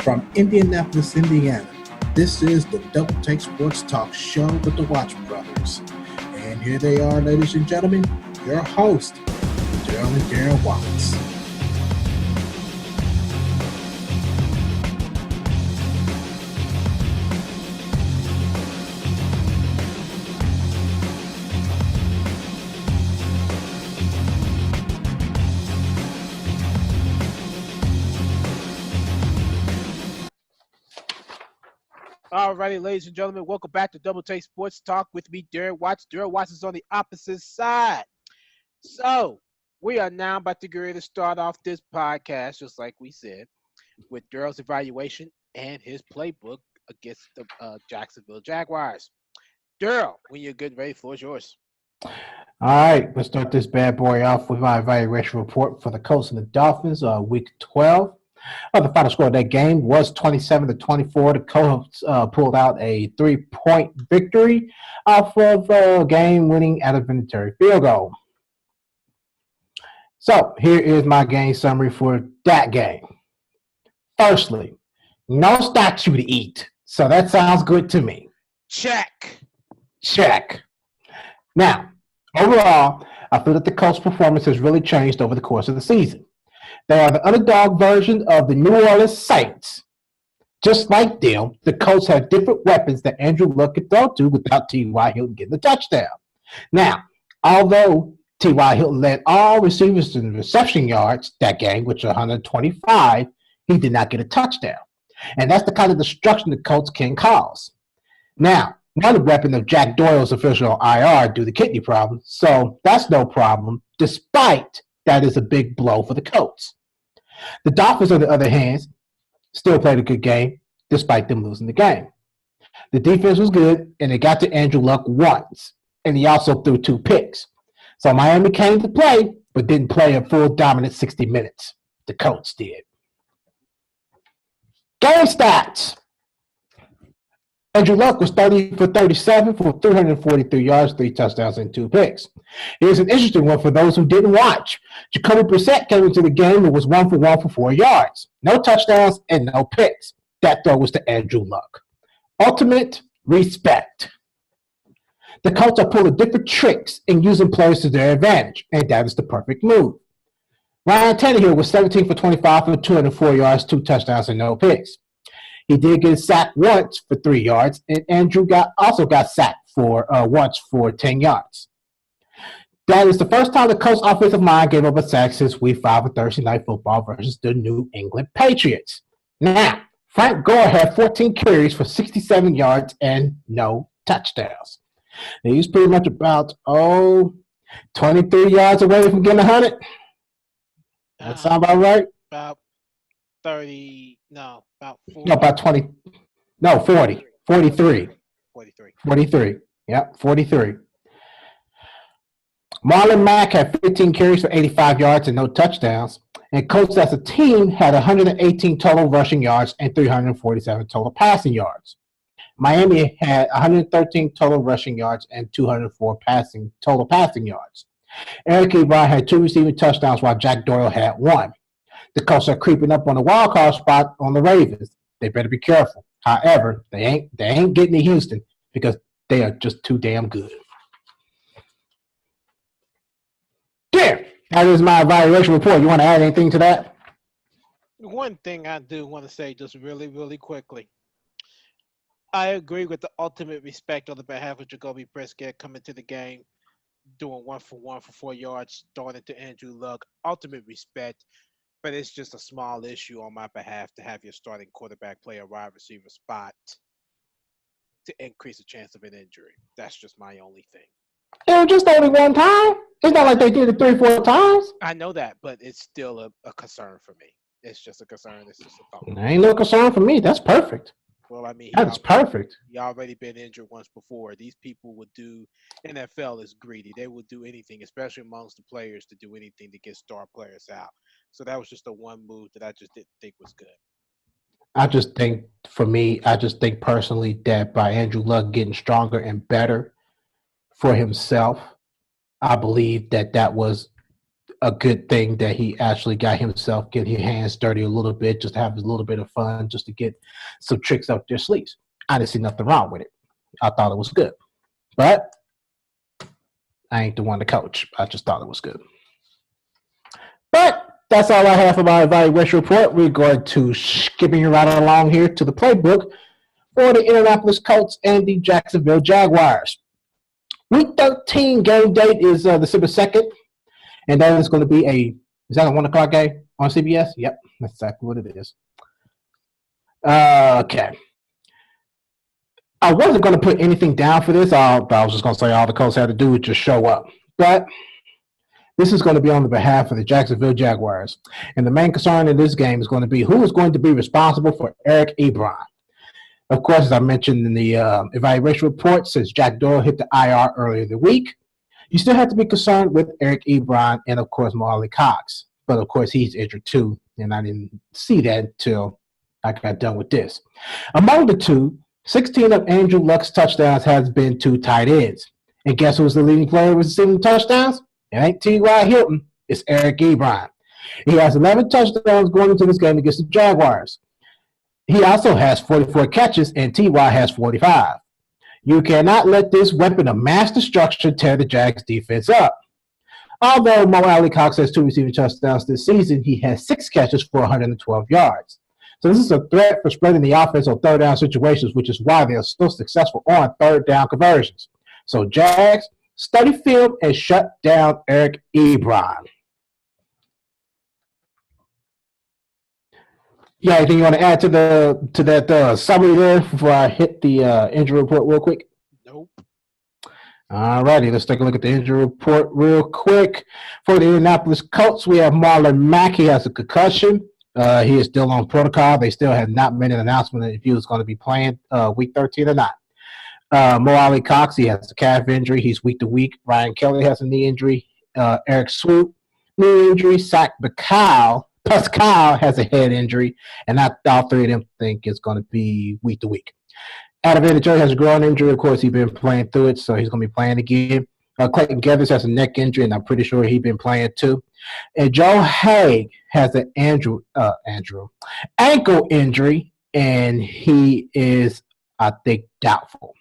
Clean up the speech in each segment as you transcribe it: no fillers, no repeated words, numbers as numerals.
From Indianapolis, Indiana, this is the Double Take Sports Talk Show with the Watch Brothers. And here they are, ladies and gentlemen, your host, Darrell and Darren Watts. Alrighty, ladies and gentlemen, welcome back to Double Take Sports Talk with me, Darren Watts. Darren Watts is on the opposite side. So, we are now about to get ready to start off this podcast, just like we said, with Darrell's evaluation and his playbook against the Jacksonville Jaguars. Darrell, when you're good and ready, the floor is yours. All right, let's start this bad boy off with my evaluation report for the Colts and the Dolphins, week 12. The final score of that game was 27-24. The Colts pulled out a 3-point victory off of a game-winning out-of-inventory field goal. So here is my game summary for that game. Firstly, no statue to eat. So that sounds good to me. Check. Now, overall, I feel that the Colts' performance has really changed over the course of the season. They are the underdog version of the New Orleans Saints. Just like them, the Colts have different weapons that Andrew Luck could throw to without T.Y. Hilton getting the touchdown. Now, although T.Y. Hilton led all receivers in reception yards that game, which are 125, he did not get a touchdown. And that's the kind of destruction the Colts can cause. Now, another weapon of Jack Doyle's official IR due to kidney problems, so that's no problem, despite that is a big blow for the Colts. The Dolphins, on the other hand, still played a good game, despite them losing the game. The defense was good, and they got to Andrew Luck once, and he also threw 2 picks. So Miami came to play, but didn't play a full dominant 60 minutes. The Colts did. Game stats. Andrew Luck was 30 for 37 for 343 yards, 3 touchdowns, and 2 picks. Here's an interesting one for those who didn't watch. Jacoby Brissett came into the game and was 1 for 1 for 4 yards. No touchdowns and no picks. That throw was to Andrew Luck. Ultimate respect. The Colts are pulling different tricks and using players to their advantage, and that is the perfect move. Ryan Tannehill was 17 for 25 for 204 yards, 2 touchdowns, and no picks. He did get sacked once for 3 yards, and Andrew also got sacked for once for 10 yards. That is the first time the Colts offensive line gave up a sack since Week 5 of Thursday Night Football versus the New England Patriots. Now, Frank Gore had 14 carries for 67 yards and no touchdowns. He's pretty much about 23 yards away from getting 100. That sound about right? About 30, no, about 40. No, about 20. No, 40. 43. 43. Yep, 43. Marlon Mack had 15 carries for 85 yards and no touchdowns. And Colts as a team had 118 total rushing yards and 347 total passing yards. Miami had 113 total rushing yards and 204 total passing yards. Eric Ebron had 2 receiving touchdowns while Jack Doyle had 1. The Colts are creeping up on the wild card spot on the Ravens. They better be careful. However, they ain't getting to Houston because they are just too damn good. There. That is my evaluation report. You want to add anything to that? One thing I do want to say just really, really quickly. I agree with the ultimate respect on the behalf of Jacoby Brissett coming to the game, doing 1 for 1 for 4 yards, throwing it to Andrew Luck. Ultimate respect. But it's just a small issue on my behalf to have your starting quarterback play a wide receiver spot to increase the chance of an injury. That's just my only thing. It was just only one time. It's not like they did it 3-4 times. I know that, but it's still a concern for me. It's just a concern. It's just a thought. Ain't no concern for me. That's perfect. Well, I mean, that's perfect. He already been injured once before. These people would do – NFL is greedy. They would do anything, especially amongst the players, to do anything to get star players out. So that was just a one move that I just didn't think was good. I just think, for me, personally that by Andrew Luck getting stronger and better for himself, I believe that was a good thing that he actually got himself get his hands dirty a little bit, just to have a little bit of fun, just to get some tricks up their sleeves. I didn't see nothing wrong with it. I thought it was good. But I ain't the one to coach. I just thought it was good. But that's all I have for my evaluation report. We're going to skipping right along here to the playbook for the Indianapolis Colts and the Jacksonville Jaguars. Week 13 game date is December 2nd, and that is going to be is that a 1 o'clock game on CBS? Yep, that's exactly what it is. Okay. I wasn't going to put anything down for this. I was just going to say all the Colts had to do was just show up. But this is going to be on the behalf of the Jacksonville Jaguars. And the main concern in this game is going to be who is going to be responsible for Eric Ebron. Of course, as I mentioned in the evaluation report, since Jack Doyle hit the IR earlier the week, you still have to be concerned with Eric Ebron and, of course, Mo Alley-Cox. But, of course, he's injured too, and I didn't see that until I got done with this. Among the two, 16 of Andrew Luck's touchdowns has been to tight ends. And guess who's the leading player receiving touchdowns? It ain't T.Y. Hilton. It's Eric Ebron. He has 11 touchdowns going into this game against the Jaguars. He also has 44 catches, and T.Y. has 45. You cannot let this weapon of mass destruction tear the Jags defense up. Although Mo Alley-Cox has 2 receiving touchdowns this season, he has 6 catches for 112 yards. So this is a threat for spreading the offense on third down situations, which is why they are so successful on third down conversions. So Jags, study film and shut down Eric Ebron. Yeah, anything you want to add to that summary there before I hit the injury report real quick? Nope. All righty, let's take a look at the injury report real quick. For the Indianapolis Colts, we have Marlon Mack. He has a concussion. He is still on protocol. They still have not made an announcement if he was going to be playing week 13 or not. Mo Alley-Cox, he has a calf injury. He's week to week. Ryan Kelly has a knee injury. Eric Swoop, knee injury. Zach Pascal has a head injury. And all 3 of them think it's going to be week to week. Adam Vinatieri has a groin injury. Of course, he's been playing through it, so he's going to be playing again. Clayton Gathers has a neck injury, and I'm pretty sure he's been playing too. And Joe Haig has an ankle injury, and he is, I think, doubtful.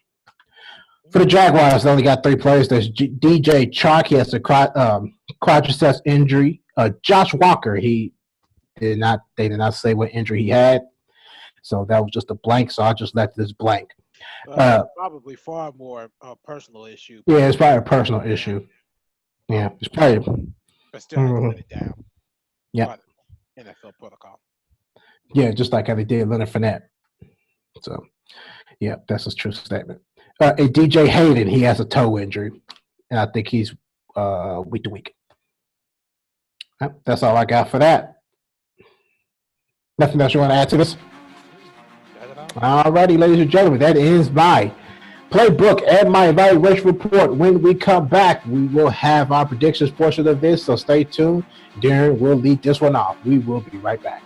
For the Jaguars, they only got 3 players. There's DJ Chark. He has a quadriceps injury. Josh Walker, they did not say what injury he had. So that was just a blank, so I just left this blank. Probably far more personal issue. Yeah, it's probably a personal issue. Yeah, it's probably. But still, let it down. Yeah. NFL protocol. Yeah, just like how they did Leonard Fournette. So, yeah, that's a true statement. DJ Hayden, he has a toe injury, and I think he's week to week. That's all I got for that. Nothing else you want to add to this? All righty, ladies and gentlemen, that ends my playbook and my evaluation report. When we come back, we will have our predictions portion of this, so stay tuned. Darren will lead this one off. We will be right back.